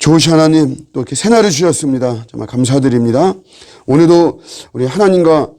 좋으신 하나님, 또 이렇게 새날을 주셨습니다. 정말 감사드립니다. 오늘도 우리 하나님과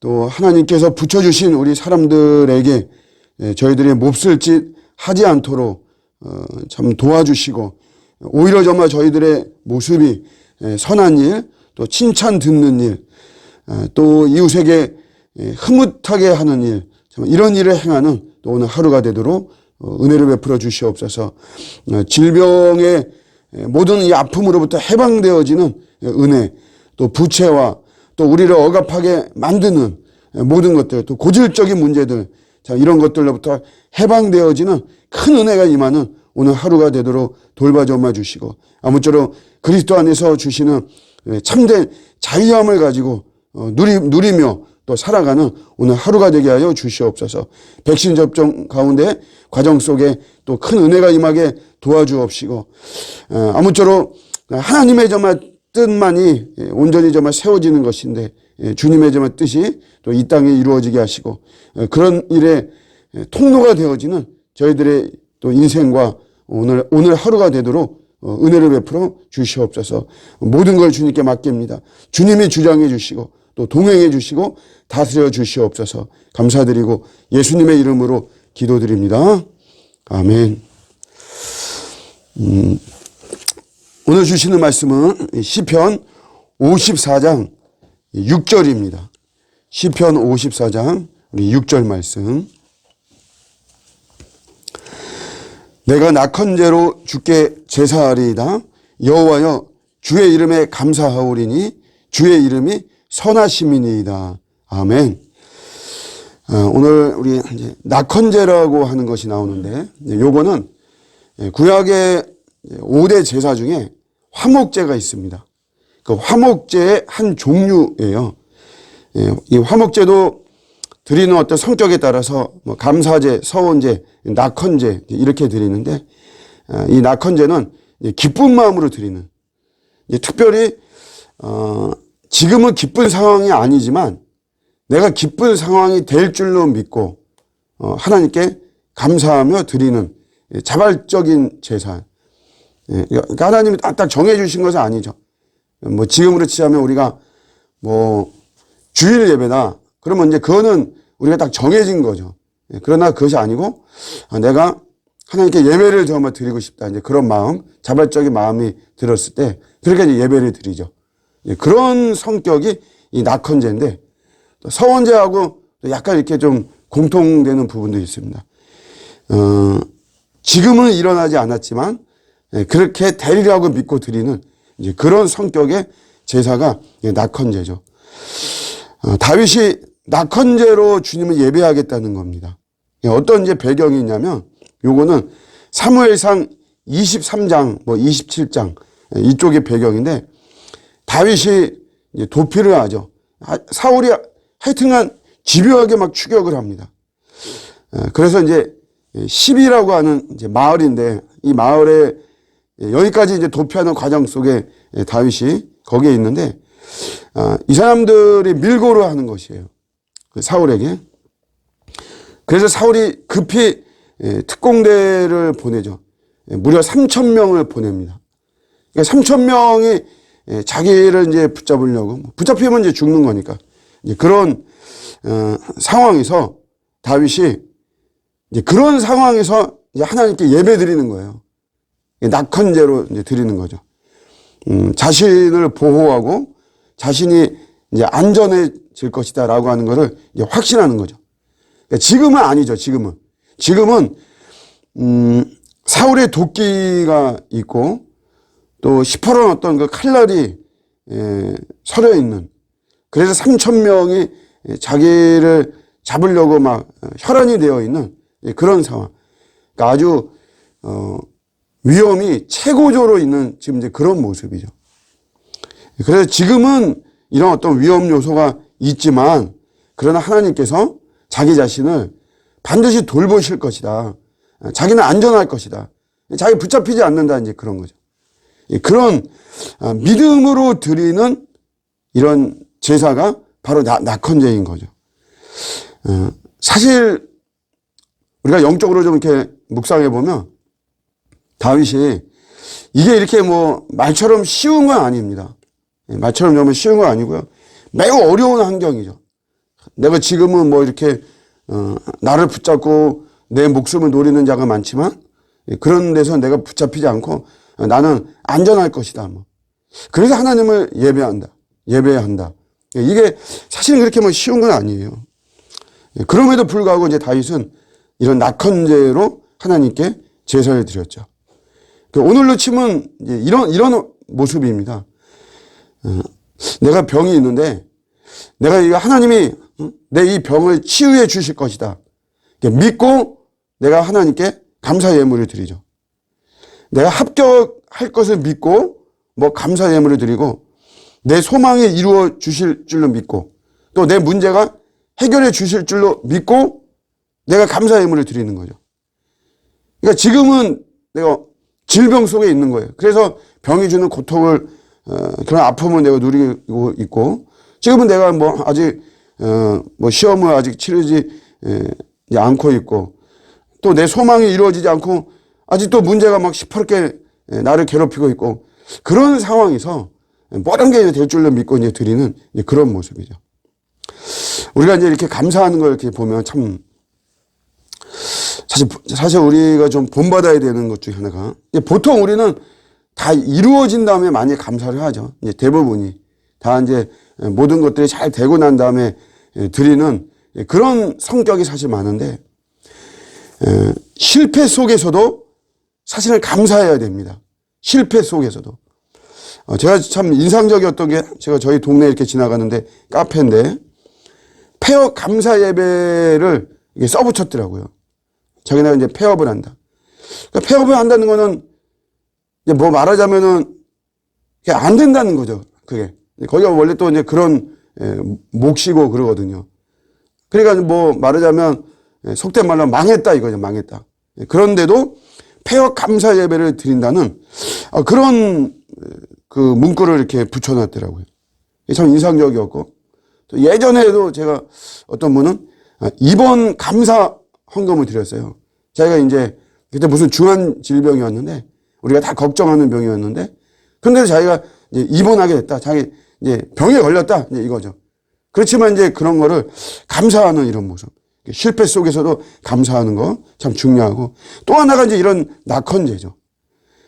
또 하나님께서 붙여주신 우리 사람들에게 저희들이 몹쓸 짓 하지 않도록 참 도와주시고, 오히려 정말 저희들의 모습이 선한 일, 또 칭찬 듣는 일, 또 이웃에게 흐뭇하게 하는 일, 이런 일을 행하는 또 오늘 하루가 되도록 은혜를 베풀어 주시옵소서. 질병의 모든 이 아픔으로부터 해방되어지는 은혜, 또 부채와 또 우리를 억압하게 만드는 모든 것들, 또 고질적인 문제들, 이런 것들로부터 해방되어지는 큰 은혜가 임하는 오늘 하루가 되도록 돌봐주마 주시고, 아무쪼록 그리스도 안에서 주시는 참된 자유함을 가지고 누리며 또 살아가는 오늘 하루가 되게 하여 주시옵소서. 백신 접종 가운데 과정 속에 또 큰 은혜가 임하게 도와주옵시고, 아무쪼록 하나님의 정말 뜻만이 온전히 정말 세워지는 것인데, 주님의 정말 뜻이 또 이 땅에 이루어지게 하시고, 그런 일에 통로가 되어지는 저희들의 또 인생과 오늘 하루가 되도록 은혜를 베풀어 주시옵소서. 모든 걸 주님께 맡깁니다. 주님이 주장해 주시고 또 동행해 주시고 다스려 주시옵소서. 감사드리고 예수님의 이름으로 기도드립니다. 아멘. 오늘 주시는 말씀은 시편 54장 6절입니다. 시편 54장 우리 6절 말씀. 내가 낙헌제로 주께 제사하리이다. 여호와여 주의 이름에 감사하오리니 주의 이름이 선하심이니이다. 아멘. 오늘 우리 이제 낙헌제라고 하는 것이 나오는데, 요거는 구약의 5대 제사 중에 화목제가 있습니다. 그 화목제의 한 종류예요. 이 화목제도 드리는 어떤 성격에 따라서 뭐 감사제, 서원제, 낙헌제 이렇게 드리는데, 이 낙헌제는 기쁜 마음으로 드리는, 특별히 지금은 기쁜 상황이 아니지만 내가 기쁜 상황이 될 줄로 믿고 하나님께 감사하며 드리는 자발적인 제사. 그러니까 하나님이 딱 정해 주신 것은 아니죠. 뭐 지금으로 치자면 우리가 뭐 주일 예배다. 그러면 이제 그거는 우리가 딱 정해진 거죠. 그러나 그것이 아니고 내가 하나님께 예배를 정말 드리고 싶다. 이제 그런 마음, 자발적인 마음이 들었을 때 그렇게 이제 예배를 드리죠. 그런 성격이 이 낙헌제인데, 서원제하고 약간 이렇게 좀 공통되는 부분도 있습니다. 지금은 일어나지 않았지만 그렇게 되리라고 믿고 드리는 이제 그런 성격의 제사가 낙헌제죠. 다윗이 낙헌제로 주님을 예배하겠다는 겁니다. 어떤 이제 배경이 있냐면, 요거는 사무엘상 23장, 뭐 27장 이쪽의 배경인데, 다윗이 이제 도피를 하죠. 사울이 하여튼간 집요하게 막 추격을 합니다. 그래서 이제 10이라고 하는 이제 마을인데, 이 마을에 여기까지 이제 도피하는 과정 속에 다윗이 거기에 있는데, 이 사람들이 밀고를 하는 것이에요. 사울에게. 그래서 사울이 급히 특공대를 보내죠. 무려 3,000명을 보냅니다. 그러니까 3,000명이 자기를 이제 붙잡으려고, 붙잡히면 이제 죽는 거니까. 이제 그런 상황에서 다윗이 이제 그런 상황에서 이제 하나님께 예배 드리는 거예요. 낙헌제로 이제 드리는 거죠. 자신을 보호하고 자신이 이제 안전해질 것이다라고 하는 것을 이제 확신하는 거죠. 그러니까 지금은 아니죠. 지금은 사울의 도끼가 있고 또 시퍼런 어떤 그 칼날이 서려 있는, 그래서 3,000명이 자기를 잡으려고 막 혈안이 되어 있는 그런 상황. 그러니까 아주 위험이 최고조로 있는 지금 이제 그런 모습이죠. 그래서 지금은 이런 어떤 위험 요소가 있지만, 그러나 하나님께서 자기 자신을 반드시 돌보실 것이다. 자기는 안전할 것이다. 자기 붙잡히지 않는다. 이제 그런 거죠. 그런 믿음으로 드리는 이런 제사가 바로 낙헌제인 거죠. 사실 우리가 영적으로 좀 이렇게 묵상해 보면 다윗이 이게 이렇게 뭐 말처럼 쉬운 건 아닙니다. 말처럼 너무 쉬운 건 아니고요. 매우 어려운 환경이죠. 내가 지금은 뭐 이렇게 나를 붙잡고 내 목숨을 노리는 자가 많지만 그런 데서 내가 붙잡히지 않고 나는 안전할 것이다. 뭐. 그래서 하나님을 예배해야 한다. 이게 사실은 그렇게 뭐 쉬운 건 아니에요. 그럼에도 불구하고 이제 다윗은 이런 낙헌제로 하나님께 제사를 드렸죠. 오늘로 치면 이런 모습입니다. 내가 병이 있는데 내가 이거 하나님이 내 이 병을 치유해 주실 것이다. 믿고 내가 하나님께 감사 예물을 드리죠. 내가 합격할 것을 믿고 뭐 감사 예물을 드리고 내 소망이 이루어 주실 줄로 믿고 또 내 문제가 해결해 주실 줄로 믿고 내가 감사 예물을 드리는 거죠. 그러니까 지금은 내가 질병 속에 있는 거예요. 그래서 병이 주는 고통을 그런 아픔을 내가 누리고 있고 지금은 내가 뭐 아직 뭐 시험을 아직 치르지 않고 있고 또 내 소망이 이루어지지 않고 아직 또 문제가 막 시퍼렇게 나를 괴롭히고 있고 그런 상황에서 모든 게 될 줄로 믿고 이제 드리는 그런 모습이죠. 우리가 이제 이렇게 감사하는 걸 이렇게 보면 참 사실 우리가 좀 본받아야 되는 것 중에 하나가 보통 우리는 다 이루어진 다음에 많이 감사를 하죠. 이제 대부분이 다 이제 모든 것들이 잘 되고 난 다음에 드리는 그런 성격이 사실 많은데 실패 속에서도 사실은 감사해야 됩니다. 실패 속에서도. 제가 참 인상적이었던 게 제가 저희 동네에 이렇게 지나가는데 카페인데 폐업 감사 예배를 써붙였더라고요. 자기네가 이제 폐업을 한다. 그러니까 폐업을 한다는 거는 이제 뭐 말하자면은 안 된다는 거죠. 그게. 거기가 원래 또 이제 그런 몫이고 그러거든요. 그러니까 뭐 말하자면 속된 말로 망했다 이거죠. 망했다. 그런데도 폐업 감사 예배를 드린다는 그런 그 문구를 이렇게 붙여놨더라고요. 참 인상적이었고 또 예전에도 제가 어떤 분은 입원 감사 헌금을 드렸어요. 자기가 이제 그때 무슨 중한 질병이었는데 우리가 다 걱정하는 병이었는데 그런데도 자기가 이제 입원하게 됐다. 자기 이제 병에 걸렸다. 이제 이거죠. 그렇지만 이제 그런 거를 감사하는 이런 모습. 실패 속에서도 감사하는 거 참 중요하고 또 하나가 이제 이런 낙헌제죠.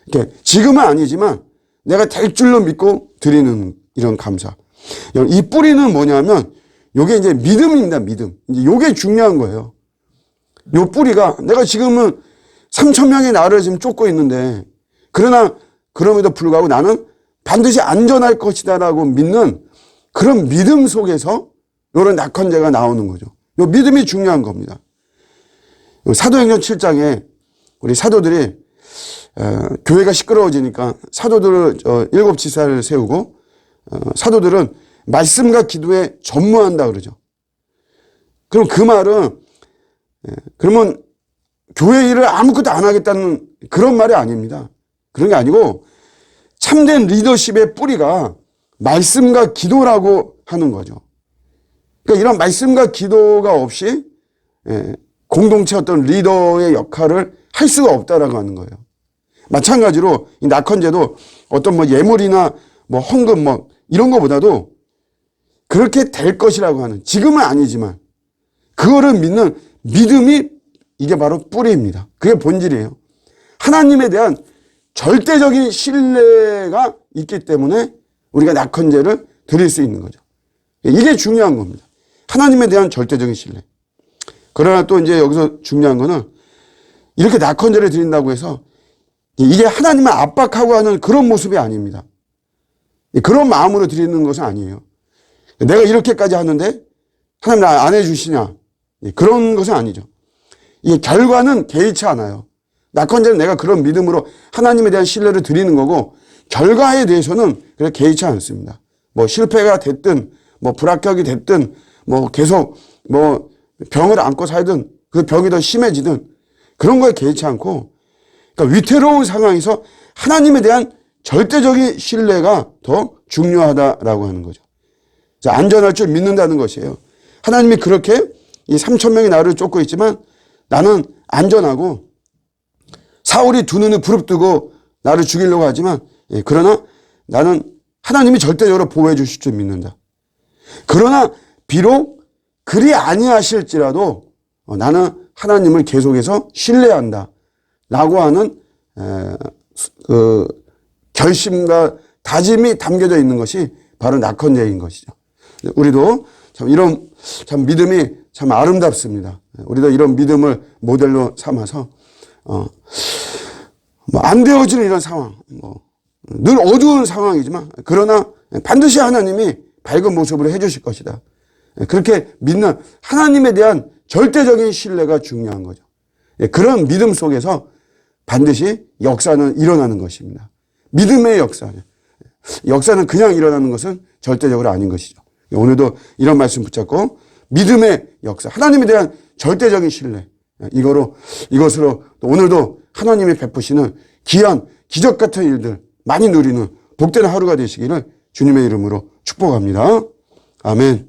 이렇게 지금은 아니지만 내가 될 줄로 믿고 드리는 이런 감사. 이 뿌리는 뭐냐면 요게 이제 믿음입니다. 믿음. 이제 요게 중요한 거예요. 요 뿌리가 내가 지금은 3,000명이 나를 지금 쫓고 있는데 그러나 그럼에도 불구하고 나는 반드시 안전할 것이다라고 믿는 그런 믿음 속에서 이런 낙헌제가 나오는 거죠. 요 믿음이 중요한 겁니다. 사도행전 7장에 우리 사도들이 교회가 시끄러워지니까 사도들을 7지사를 세우고 사도들은 말씀과 기도에 전무한다 그러죠. 그럼 그 말은 그러면 교회 일을 아무것도 안 하겠다는 그런 말이 아닙니다. 그런 게 아니고 참된 리더십의 뿌리가 말씀과 기도라고 하는 거죠. 그러니까 이런 말씀과 기도가 없이 공동체 어떤 리더의 역할을 할 수가 없다라고 하는 거예요. 마찬가지로 이 낙헌제도 어떤 뭐 예물이나 뭐 헌금 뭐 이런 거보다도 그렇게 될 것이라고 하는 지금은 아니지만 그거를 믿는 믿음이 이게 바로 뿌리입니다. 그게 본질이에요. 하나님에 대한 절대적인 신뢰가 있기 때문에 우리가 낙헌제를 드릴 수 있는 거죠. 이게 중요한 겁니다. 하나님에 대한 절대적인 신뢰. 그러나 또 이제 여기서 중요한 거는 이렇게 낙헌제를 드린다고 해서 이게 하나님을 압박하고 하는 그런 모습이 아닙니다. 그런 마음으로 드리는 것은 아니에요. 내가 이렇게까지 하는데 하나님 나 안 해주시냐. 그런 것은 아니죠. 이 결과는 개의치 않아요. 낙헌제는 내가 그런 믿음으로 하나님에 대한 신뢰를 드리는 거고 결과에 대해서는 그렇게 개의치 않습니다. 뭐 실패가 됐든 뭐 불합격이 됐든 뭐 계속 뭐 병을 안고 살든 그 병이 더 심해지든 그런 거에 개의치 않고 그러니까 위태로운 상황에서 하나님에 대한 절대적인 신뢰가 더 중요하다라고 하는 거죠. 자, 안전할 줄 믿는다는 것이에요. 하나님이 그렇게 이 3,000명이 나를 쫓고 있지만 나는 안전하고 사울이 두 눈을 부릅뜨고 나를 죽이려고 하지만 그러나 나는 하나님이 절대적으로 보호해 주실 줄 믿는다. 그러나 비록 그리 아니하실지라도 나는 하나님을 계속해서 신뢰한다 라고 하는 그 결심과 다짐이 담겨져 있는 것이 바로 낙헌제인 것이죠. 우리도 참 이런 참 믿음이 참 아름답습니다. 우리도 이런 믿음을 모델로 삼아서 뭐 안 되어지는 이런 상황, 늘 어두운 상황이지만 그러나 반드시 하나님이 밝은 모습으로 해주실 것이다. 그렇게 믿는 하나님에 대한 절대적인 신뢰가 중요한 거죠. 그런 믿음 속에서 반드시 역사는 일어나는 것입니다. 믿음의 역사. 역사는 그냥 일어나는 것은 절대적으로 아닌 것이죠. 오늘도 이런 말씀 붙잡고 믿음의 역사, 하나님에 대한 절대적인 신뢰, 이것으로 오늘도 하나님이 베푸시는 귀한 기적 같은 일들 많이 누리는 복된 하루가 되시기를 주님의 이름으로 축복합니다. 아멘.